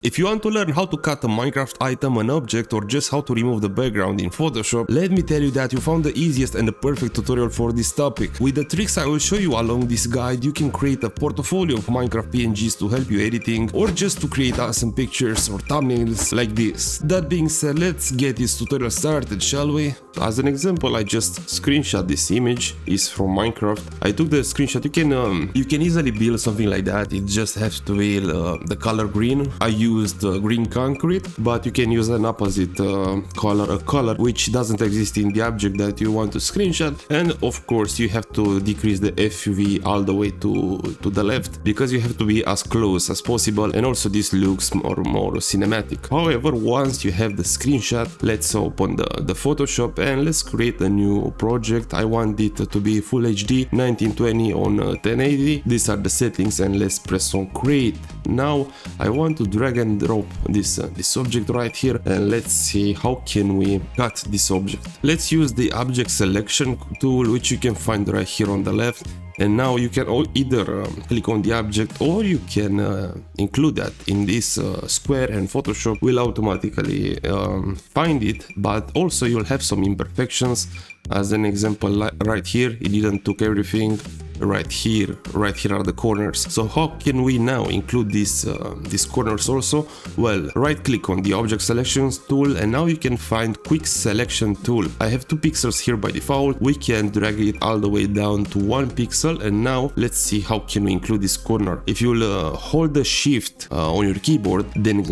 If you want to learn how to cut a Minecraft item, an object, or just how to remove the background in Photoshop, let me tell you that you found the easiest and the perfect tutorial for this topic. With the tricks I will show you along this guide, you can create a portfolio of Minecraft PNGs to help you editing, or just to create awesome pictures or thumbnails like this. That being said, let's get this tutorial started, shall we? As an example, I just screenshot this image. It's from Minecraft. I took the screenshot. You can easily build something like that. It just has to be the color green. I used green concrete, but you can use an opposite color, a color which doesn't exist in the object that you want to screenshot. And of course you have to decrease the FUV all the way to the left, because you have to be as close as possible, and also this looks more cinematic. However, once you have the screenshot, let's open the Photoshop and let's create a new project. I want it to be full HD 1920 on 1080. These are the settings, and let's press on create. Now I want to drag and drop this object right here, and let's see how can we cut this object. Let's use the object selection tool, which you can find right here on the left. And now you can either click on the object, or you can include that in this square, and Photoshop will automatically find it, but also you'll have some imperfections. As an example, right here, it didn't took everything. Right here are the corners. So how can we now include these corners also? Well, right click on the object selections tool, and now you can find quick selection tool. I have 2 pixels here by default. We can drag it all the way down to 1 pixel, and now let's see how can we include this corner. If you'll hold the shift on your keyboard, then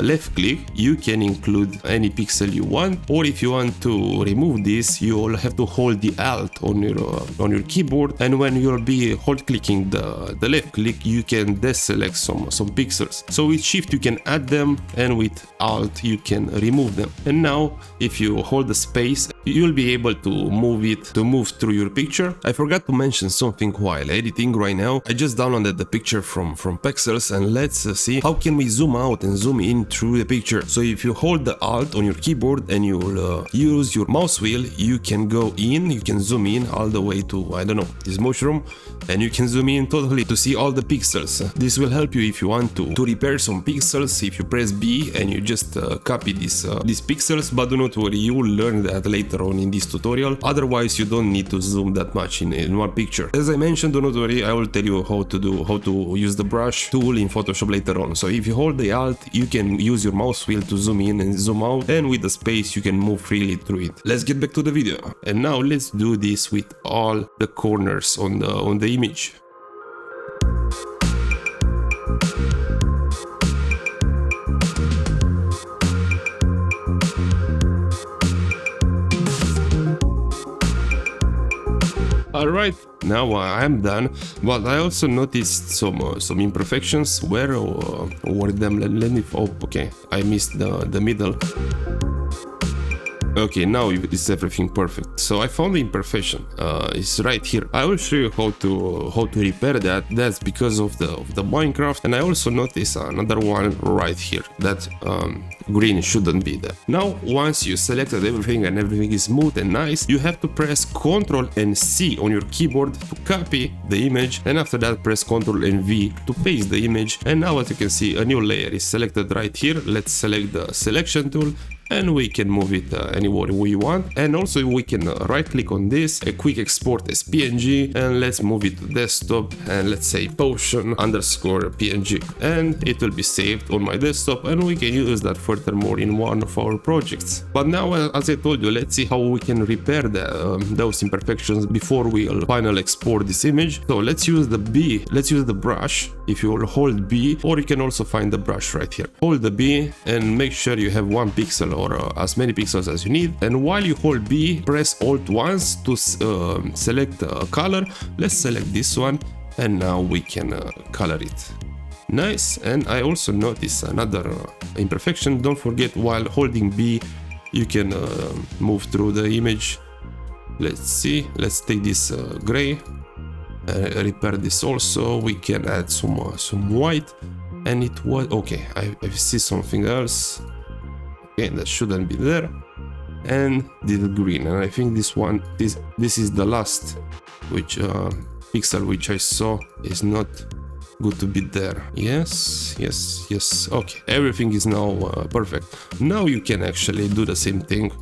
left click, you can include any pixel you want. Or if you want to remove this, you'll have to hold the alt on your keyboard, and when you'll be hold clicking the left click, you can deselect some pixels. So with shift you can add them, and with alt you can remove them. And now if you hold the space, you'll be able to move through your picture. I forgot to mention something while editing right now. I just downloaded the picture from Pexels, and let's see how can we zoom out and zoom in through the picture. So if you hold the alt on your keyboard and you'll use your mouse wheel, you can go in, you can zoom in all the way to, I don't know, this mushroom, and you can zoom in totally to see all the pixels. This will help you if you want to repair some pixels. If you press B and you just copy these pixels, but do not worry, you will learn that later on in this tutorial. Otherwise you don't need to zoom that much in one picture. As I mentioned, do not worry, I will tell you how to use the brush tool in Photoshop later on. So if you hold the alt, you can use your mouse wheel to zoom in and zoom out, and with the space you can move freely through it. Let's get back to the video, and now let's do this with all the corners on the image. Alright, now I'm done, but I also noticed some imperfections. Where were them? Let me, oh, okay, I missed the middle. Okay, now it's everything perfect. So I found the imperfection. It's right here. I will show you how to repair that. That's because of the Minecraft. And I also noticed another one right here. That green shouldn't be there. Now, once you selected everything and everything is smooth and nice, you have to press Ctrl and C on your keyboard to copy the image, and after that press Ctrl and V to paste the image. And now, as you can see, a new layer is selected right here. Let's select the selection tool, and we can move it anywhere we want. And also we can right click on this, a quick export as PNG, and let's move it to desktop, and let's say potion_PNG, and it will be saved on my desktop, and we can use that furthermore in one of our projects. But now, as I told you, let's see how we can repair those imperfections before we'll finally export this image. So let's use the B, let's use the brush. If you will hold B, or you can also find the brush right here. Hold the B and make sure you have 1 pixel or as many pixels as you need. And while you hold B, press Alt once to select a color. Let's select this one, and now we can color it. Nice. And I also noticed another imperfection. Don't forget, while holding B, you can move through the image. Let's see. Let's take this gray. Repair this also. We can add some white, and it was okay. I see something else. Okay, that shouldn't be there. And the green, and I think this one, this is the last which pixel which I saw is not good to be there. Yes, yes, yes. Okay, everything is now perfect. Now you can actually do the same thing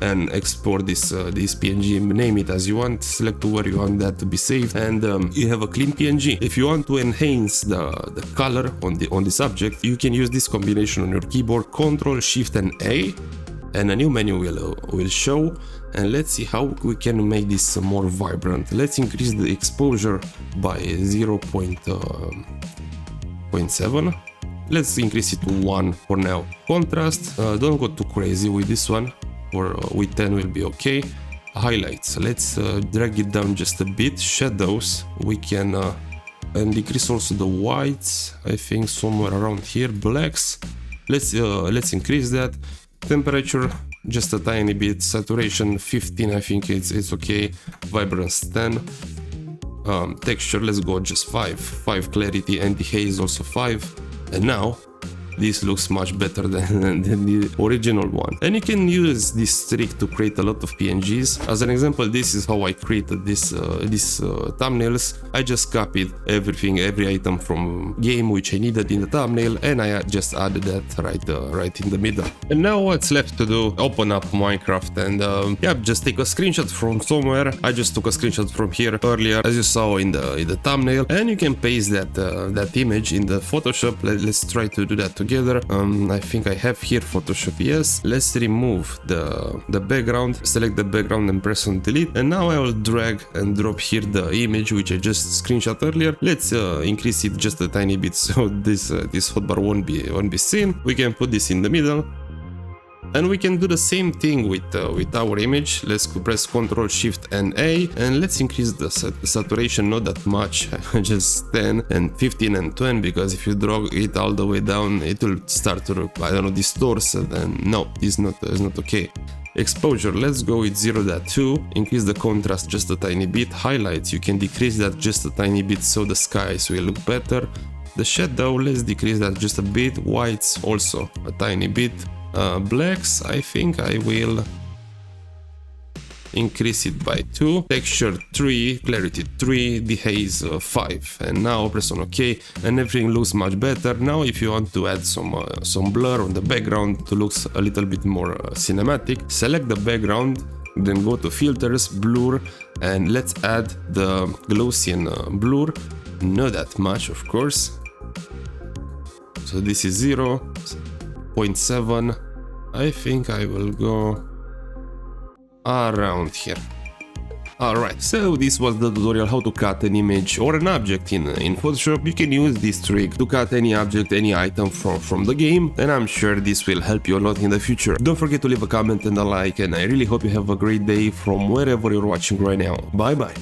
and export this PNG, name it as you want, select where you want that to be saved, and you have a clean PNG. If you want to enhance the color on this object, you can use this combination on your keyboard, Ctrl, Shift and A, and a new menu will show. And let's see how we can make this more vibrant. Let's increase the exposure by 0.7. Let's increase it to 1 for now. Contrast, don't go too crazy with this one, or with 10 will be okay. Highlights, let's drag it down just a bit. Shadows, we can and decrease also the whites, I think somewhere around here. Blacks, let's increase that. Temperature, just a tiny bit. Saturation 15, I think it's okay. Vibrance 10. Texture, let's go just 5 clarity. Anti-haze also 5. And now this looks much better than the original one. And you can use this trick to create a lot of PNGs. As an example, this is how I created these thumbnails. I just copied everything, every item from game which I needed in the thumbnail, and I just added that right in the middle. And now what's left to do? Open up Minecraft and yeah, just take a screenshot from somewhere. I just took a screenshot from here earlier, as you saw in the thumbnail, and you can paste that image in the Photoshop. Let's try to do that together. I think I have here Photoshop, yes. Let's remove the background, select the background and press on delete, and now I will drag and drop here the image which I just screenshot earlier. Let's increase it just a tiny bit so this hotbar won't be seen. We can put this in the middle. And we can do the same thing with our image. Let's press Ctrl, Shift and A, and let's increase the saturation, not that much, just 10 and 15 and 20, because if you drag it all the way down, it will start to look, I don't know, distorted, and no, it's not okay. Exposure, let's go with 0.2, increase the contrast just a tiny bit. Highlights, you can decrease that just a tiny bit so the skies will look better. The shadow, let's decrease that just a bit. Whites also a tiny bit. Blacks, I think I will increase it by 2. Texture 3, clarity 3, dehaze 5. And now press on OK, and everything looks much better. Now if you want to add some blur on the background to look a little bit more cinematic, select the background, then go to filters, blur, and let's add the Gaussian blur. Not that much, of course. So this is 0.7. I think I will go around here. Alright, so this was the tutorial how to cut an image or an object in Photoshop. You can use this trick to cut any object, any item from the game, and I'm sure this will help you a lot in the future. Don't forget to leave a comment and a like, and I really hope you have a great day from wherever you're watching right now. Bye bye!